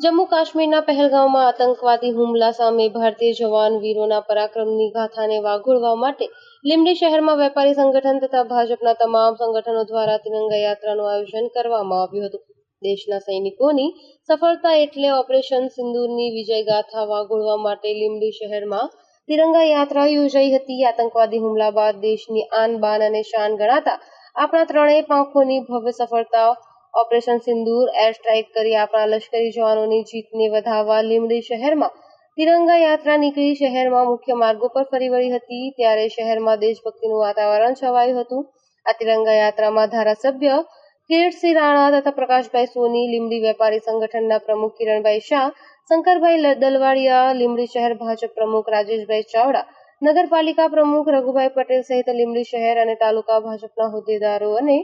જમ્મુ કાશ્મીરના પહેલગામમાં આતંકવાદી હુમલા સામે ભારતીય જવાન વીરોના પરાક્રમની ગાથાને વાગોળવા માટે લીંબડી શહેરમાં વેપારી સંગઠન તથા ભાજપના તમામ સંગઠનો દ્વારા તિરંગા યાત્રાનું આયોજન કરવામાં આવ્યું હતું। દેશના સૈનિકોની સફળતા એટલે ઓપરેશન સિંદૂરની વિજય ગાથા વાગોળવા માટે લીંબડી શહેરમાં તિરંગા યાત્રા યોજાઈ હતી। આતંકવાદી હુમલા બાદ દેશની આન બાન અને શાન ગણાતા આપણા ત્રણેય પાંખોની ભવ્ય સફળતા ઓપરેશન સિંદૂર એર સ્ટ્રાઇક કરી આપણા લશ્કરી જવાનોની જીતને વધાવવા લીંબડી શહેરમાં તિરંગા યાત્રા નીકળી શહેરમાં મુખ્ય માર્ગો પર ફરી વળી હતી। ત્યારે શહેરમાં દેશભક્તિનું વાતાવરણ છવાયું હતું। આ તિરંગા યાત્રામાં ધારાસભ્ય કિરીટસિંહ રાણા તથા પ્રકાશભાઈ સોની, લીંબડી વેપારી સંગઠનના પ્રમુખ કિરણભાઈ શાહ, શંકરભાઈ દલવાડિયા, લીંબડી શહેર ભાજપ પ્રમુખ રાજેશભાઈ ચાવડા, નગરપાલિકા પ્રમુખ રઘુભાઈ પટેલ સહિત લીંબડી શહેર અને તાલુકા ભાજપના હોદ્દેદારો અને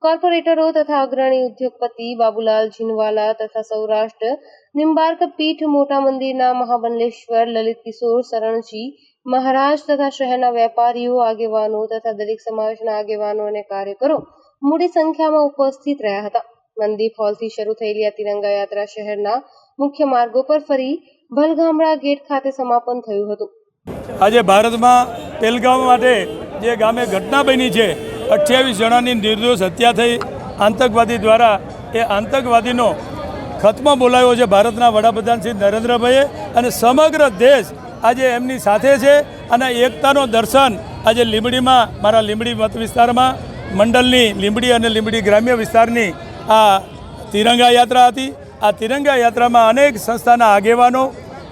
કોર્પોરેટરો તથા અગ્રણી ઉદ્યોગપતિ બાબુલાલ જીનવાલા તથા સૌરાષ્ટ્ર નિંબાર્ક પીઠ મોટા મંદિરના મહાબલેશ્વર લલિત કિશોર શરણજી મહારાજ તથા શહેરના વેપારીઓ, આગેવાનો તથા દરેક સમાજના આગેવાનો અને કાર્યકરો મોટી સંખ્યામાં ઉપસ્થિત રહ્યા હતા। મંદિર હોલથી શરૂ થયેલી આ તિરંગા યાત્રા શહેરના મુખ્ય માર્ગો પર ફરી ભલગામડા ગેટ ખાતે સમાપન થયું હતું। આજે ભારતમાં પહેલગામ માટે જે ગામે ઘટના બની છે, 28 જણાની નિર્દોષ હત્યા થઈ આતંકવાદી દ્વારા, એ આતંકવાદીનો ખત્મ બોલાવ્યો છે ભારતના વડાપ્રધાન શ્રી નરેન્દ્રભાઈએ, અને સમગ્ર દેશ આજે એમની સાથે છે। અને એકતાનો દર્શન આજે લીંબડીમાં, મારા લીંબડી મત વિસ્તારમાં મંડળની લીંબડી અને લીંબડી ગ્રામ્ય વિસ્તારની આ તિરંગા યાત્રા હતી। આ તિરંગા યાત્રામાં અનેક સંસ્થાના આગેવાનો,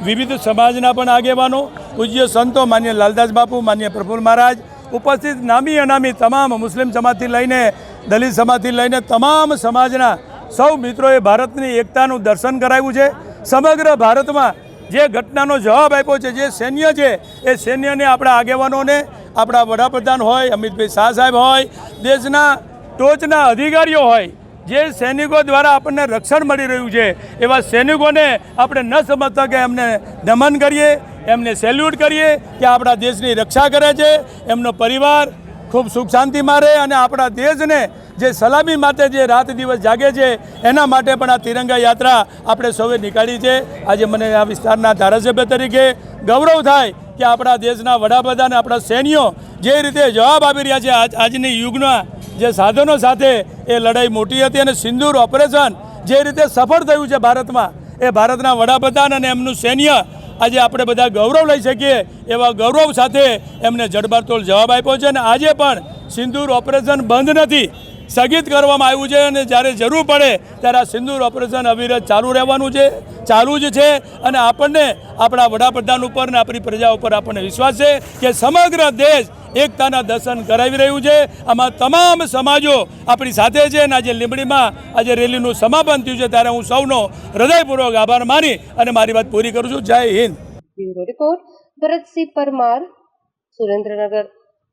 વિવિધ સમાજના પણ આગેવાનો, પૂજ્ય સંતો, માન્ય લાલદાસ બાપુ, માન્ય પ્રફુલ્લ મહારાજ ઉપસ્થિત, નામી અનામી તમામ મુસ્લિમ સમાજથી લઈને દલિત સમાજથી લઈને તમામ સમાજના સૌ મિત્રોએ ભારતની એકતાનું દર્શન કરાવ્યું છે। સમગ્ર ભારતમાં જે ઘટનાનો જવાબ આપ્યો છે, જે સૈન્ય છે, એ સૈન્યને આપણા આગેવાનોને, આપણા વડાપ્રધાન હોય, અમિતભાઈ શાહ સાહેબ હોય, દેશના ટોચના અધિકારીઓ હોય, જે સૈનિકો દ્વારા આપણને રક્ષણ મળી રહ્યું છે, એવા સૈનિકોને આપણે ન સમજતા કે એમને નમન કરીએ, એમને સેલ્યુટ કરીએ કે આપણા દેશની રક્ષા કરે છે, એમનો પરિવાર ખૂબ સુખ શાંતિમાં રહે, અને આપણા દેશને જે સલામી માટે જે રાત દિવસ જાગે છે, એના માટે પણ આ તિરંગા યાત્રા આપણે સૌએ નીકાળી છે। આજે મને આ વિસ્તારના ધારાસભ્ય તરીકે ગૌરવ થાય કે આપણા દેશના વડાપ્રધાન, આપણા સૈન્યો જે રીતે જવાબ આપી રહ્યા છે આજની યુગના જે સાધનો સાથે, એ લડાઈ મોટી હતી। અને સિંદૂર ઓપરેશન જે રીતે સફળ થયું છે ભારતમાં, એ ભારતના વડાપ્રધાન અને એમનું સૈન્ય આજે આપણે બધા ગૌરવ લઈ શકીએ એવા ગૌરવ સાથે એમને જડબાતોડ જવાબ આપ્યો છે। અને આજે પણ સિંદૂર ઓપરેશન બંધ નથી, સ્થગિત કરવામાં આવ્યું છે, અને જ્યારે જરૂર પડે ત્યારે આ સિંદૂર ઓપરેશન અવિરત ચાલુ રહેવાનું છે, ચાલુ જ છે। અને આપણને આપણા વડાપ્રધાન ઉપર અને આપણી પ્રજા ઉપર આપણને વિશ્વાસ છે કે સમગ્ર દેશ એકતાના દર્શન કરાવી રહ્યું છે। આમાં તમામ સમાજો આપણી સાથે છે, અને આજે લીંબડીમાં આજે રેલીનું સમાપન થયું છે, ત્યારે હું સૌનો હૃદયપૂર્વક આભાર માની અને મારી વાત પૂરી કરું છું। જય હિન્દ। Bureau report Bharatsinh Parmar, Surendranagar.